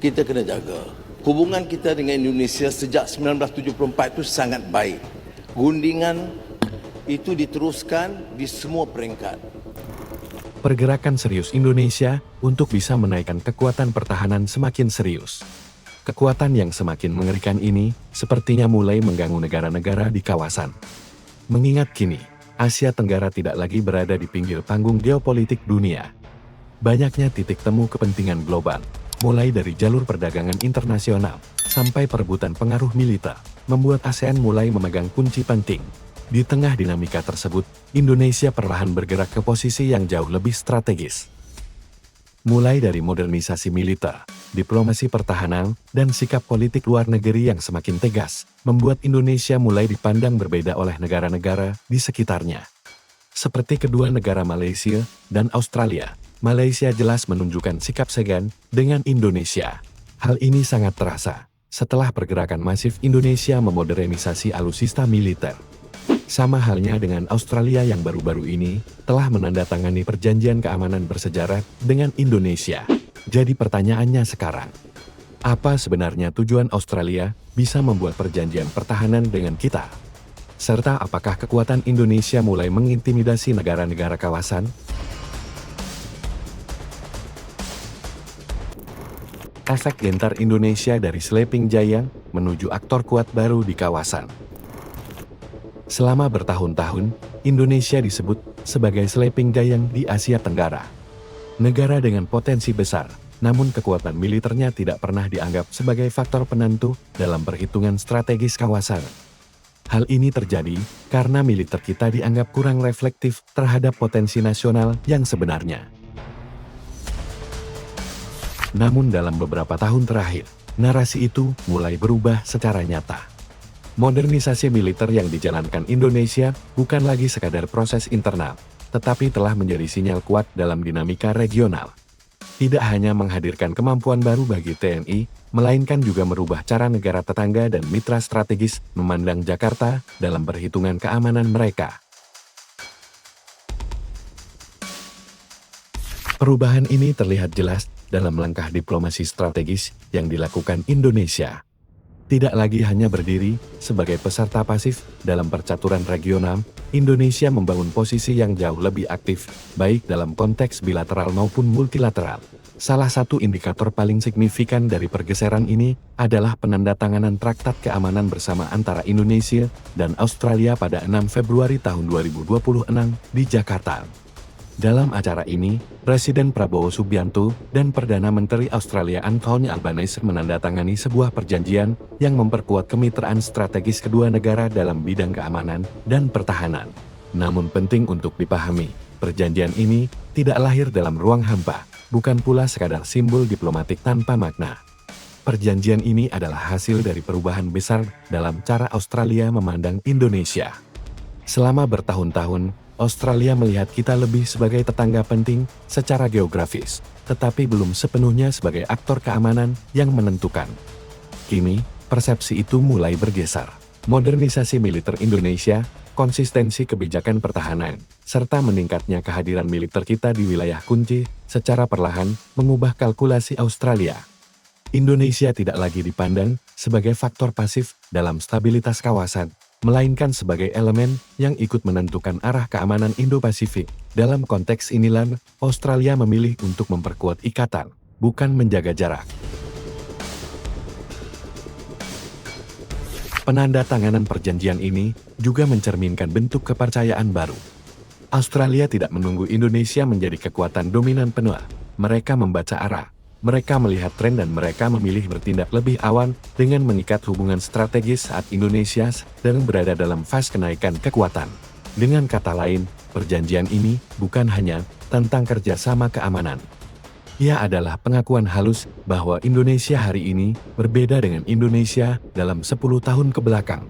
kita kena jaga. Hubungan kita dengan Indonesia sejak 1974 itu sangat baik. Rundingan itu diteruskan di semua peringkat. Pergerakan serius Indonesia untuk bisa menaikkan kekuatan pertahanan semakin serius. Kekuatan yang semakin mengerikan ini sepertinya mulai mengganggu negara-negara di kawasan. Mengingat kini, Asia Tenggara tidak lagi berada di pinggir panggung geopolitik dunia. Banyaknya titik temu kepentingan global, mulai dari jalur perdagangan internasional sampai perebutan pengaruh militer, membuat ASEAN mulai memegang kunci penting. Di tengah dinamika tersebut, Indonesia perlahan bergerak ke posisi yang jauh lebih strategis. Mulai dari modernisasi militer, diplomasi pertahanan, dan sikap politik luar negeri yang semakin tegas, membuat Indonesia mulai dipandang berbeda oleh negara-negara di sekitarnya. Seperti kedua negara Malaysia dan Australia, Malaysia jelas menunjukkan sikap segan dengan Indonesia. Hal ini sangat terasa setelah pergerakan masif Indonesia memodernisasi alutsista militer. Sama halnya dengan Australia yang baru-baru ini telah menandatangani perjanjian keamanan bersejarah dengan Indonesia. Jadi pertanyaannya sekarang, apa sebenarnya tujuan Australia bisa membuat perjanjian pertahanan dengan kita? Serta apakah kekuatan Indonesia mulai mengintimidasi negara-negara kawasan? Efek gentar Indonesia dari sleeping giant menuju aktor kuat baru di kawasan. Selama bertahun-tahun, Indonesia disebut sebagai sleeping giant di Asia Tenggara. Negara dengan potensi besar, namun kekuatan militernya tidak pernah dianggap sebagai faktor penentu dalam perhitungan strategis kawasan. Hal ini terjadi karena militer kita dianggap kurang reflektif terhadap potensi nasional yang sebenarnya. Namun dalam beberapa tahun terakhir, narasi itu mulai berubah secara nyata. Modernisasi militer yang dijalankan Indonesia bukan lagi sekadar proses internal, tetapi telah menjadi sinyal kuat dalam dinamika regional. Tidak hanya menghadirkan kemampuan baru bagi TNI, melainkan juga merubah cara negara tetangga dan mitra strategis memandang Jakarta dalam perhitungan keamanan mereka. Perubahan ini terlihat jelas dalam langkah diplomasi strategis yang dilakukan Indonesia. Tidak lagi hanya berdiri sebagai peserta pasif dalam percaturan regional, Indonesia membangun posisi yang jauh lebih aktif, baik dalam konteks bilateral maupun multilateral. Salah satu indikator paling signifikan dari pergeseran ini adalah penandatanganan Traktat Keamanan Bersama antara Indonesia dan Australia pada 6 Februari tahun 2026 di Jakarta. Dalam acara ini, Presiden Prabowo Subianto dan Perdana Menteri Australia Anthony Albanese menandatangani sebuah perjanjian yang memperkuat kemitraan strategis kedua negara dalam bidang keamanan dan pertahanan. Namun penting untuk dipahami, perjanjian ini tidak lahir dalam ruang hampa, bukan pula sekadar simbol diplomatik tanpa makna. Perjanjian ini adalah hasil dari perubahan besar dalam cara Australia memandang Indonesia. Selama bertahun-tahun, Australia melihat kita lebih sebagai tetangga penting secara geografis, tetapi belum sepenuhnya sebagai aktor keamanan yang menentukan. Kini, persepsi itu mulai bergeser. Modernisasi militer Indonesia, konsistensi kebijakan pertahanan, serta meningkatnya kehadiran militer kita di wilayah kunci, secara perlahan mengubah kalkulasi Australia. Indonesia tidak lagi dipandang sebagai faktor pasif dalam stabilitas kawasan, melainkan sebagai elemen yang ikut menentukan arah keamanan Indo-Pasifik. Dalam konteks inilah, Australia memilih untuk memperkuat ikatan, bukan menjaga jarak. Penandatanganan perjanjian ini juga mencerminkan bentuk kepercayaan baru. Australia tidak menunggu Indonesia menjadi kekuatan dominan penuh. Mereka membaca arah. Mereka melihat tren dan mereka memilih bertindak lebih awal dengan mengikat hubungan strategis saat Indonesia sedang berada dalam fase kenaikan kekuatan. Dengan kata lain, perjanjian ini bukan hanya tentang kerjasama keamanan. Ia adalah pengakuan halus bahwa Indonesia hari ini berbeda dengan Indonesia dalam 10 tahun kebelakang.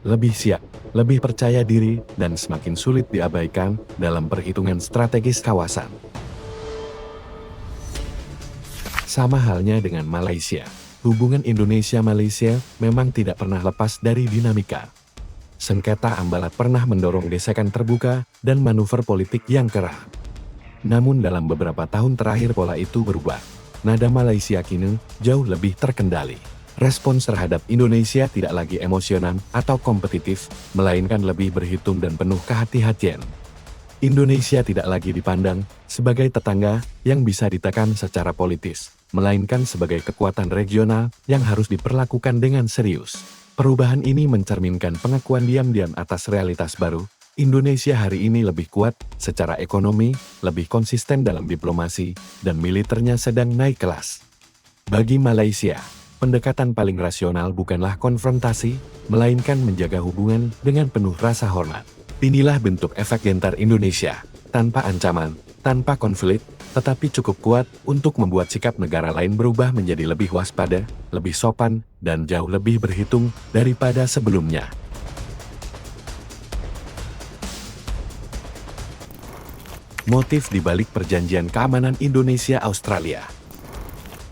Lebih siap, lebih percaya diri, dan semakin sulit diabaikan dalam perhitungan strategis kawasan. Sama halnya dengan Malaysia, hubungan Indonesia-Malaysia memang tidak pernah lepas dari dinamika. Sengketa Ambalat pernah mendorong gesekan terbuka dan manuver politik yang kerah. Namun dalam beberapa tahun terakhir pola itu berubah. nada Malaysia kini jauh lebih terkendali. Respons terhadap Indonesia tidak lagi emosional atau kompetitif, melainkan lebih berhitung dan penuh kehati-hatian. Indonesia tidak lagi dipandang sebagai tetangga yang bisa ditekan secara politis, melainkan sebagai kekuatan regional yang harus diperlakukan dengan serius. Perubahan ini mencerminkan pengakuan diam-diam atas realitas baru. Indonesia hari ini lebih kuat secara ekonomi, lebih konsisten dalam diplomasi, dan militernya sedang naik kelas. Bagi Malaysia, pendekatan paling rasional bukanlah konfrontasi, melainkan menjaga hubungan dengan penuh rasa hormat. Inilah bentuk efek gentar Indonesia, tanpa ancaman, tanpa konflik, tetapi cukup kuat untuk membuat sikap negara lain berubah menjadi lebih waspada, lebih sopan, dan jauh lebih berhitung daripada sebelumnya. Motif di balik Perjanjian Keamanan Indonesia-Australia.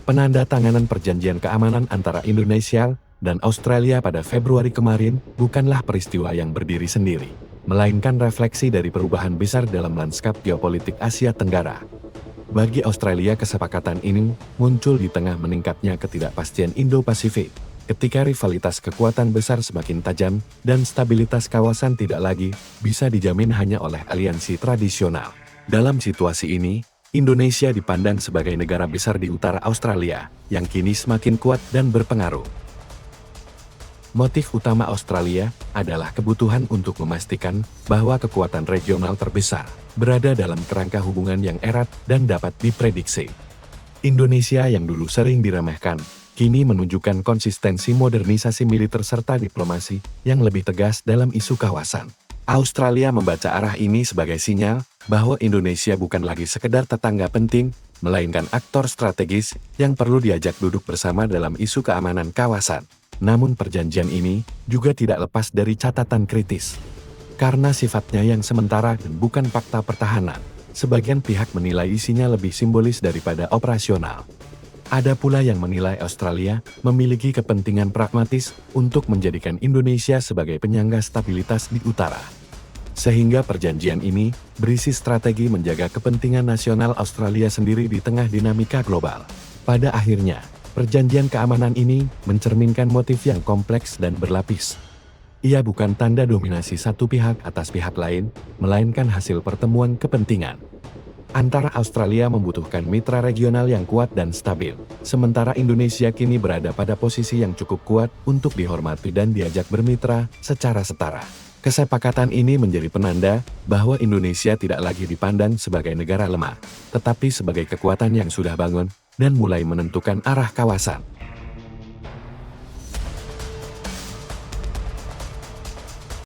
Penandatanganan Perjanjian Keamanan antara Indonesia dan Australia pada Februari kemarin bukanlah peristiwa yang berdiri sendiri, melainkan refleksi dari perubahan besar dalam lanskap geopolitik Asia Tenggara. Bagi Australia, kesepakatan ini muncul di tengah meningkatnya ketidakpastian Indo-Pasifik, ketika rivalitas kekuatan besar semakin tajam dan stabilitas kawasan tidak lagi bisa dijamin hanya oleh aliansi tradisional. Dalam situasi ini, Indonesia dipandang sebagai negara besar di utara Australia, yang kini semakin kuat dan berpengaruh. Motif utama Australia adalah kebutuhan untuk memastikan bahwa kekuatan regional terbesar berada dalam kerangka hubungan yang erat dan dapat diprediksi. Indonesia yang dulu sering diremehkan, kini menunjukkan konsistensi modernisasi militer serta diplomasi yang lebih tegas dalam isu kawasan. Australia membaca arah ini sebagai sinyal bahwa Indonesia bukan lagi sekedar tetangga penting, melainkan aktor strategis yang perlu diajak duduk bersama dalam isu keamanan kawasan. Namun perjanjian ini juga tidak lepas dari catatan kritis. Karena sifatnya yang sementara dan bukan fakta pertahanan, sebagian pihak menilai isinya lebih simbolis daripada operasional. Ada pula yang menilai Australia memiliki kepentingan pragmatis untuk menjadikan Indonesia sebagai penyangga stabilitas di utara. Sehingga perjanjian ini berisi strategi menjaga kepentingan nasional Australia sendiri di tengah dinamika global. Pada akhirnya, perjanjian keamanan ini mencerminkan motif yang kompleks dan berlapis. Ia bukan tanda dominasi satu pihak atas pihak lain, melainkan hasil pertemuan kepentingan. Antara Australia membutuhkan mitra regional yang kuat dan stabil, sementara Indonesia kini berada pada posisi yang cukup kuat untuk dihormati dan diajak bermitra secara setara. Kesepakatan ini menjadi penanda bahwa Indonesia tidak lagi dipandang sebagai negara lemah, tetapi sebagai kekuatan yang sudah bangun dan mulai menentukan arah kawasan.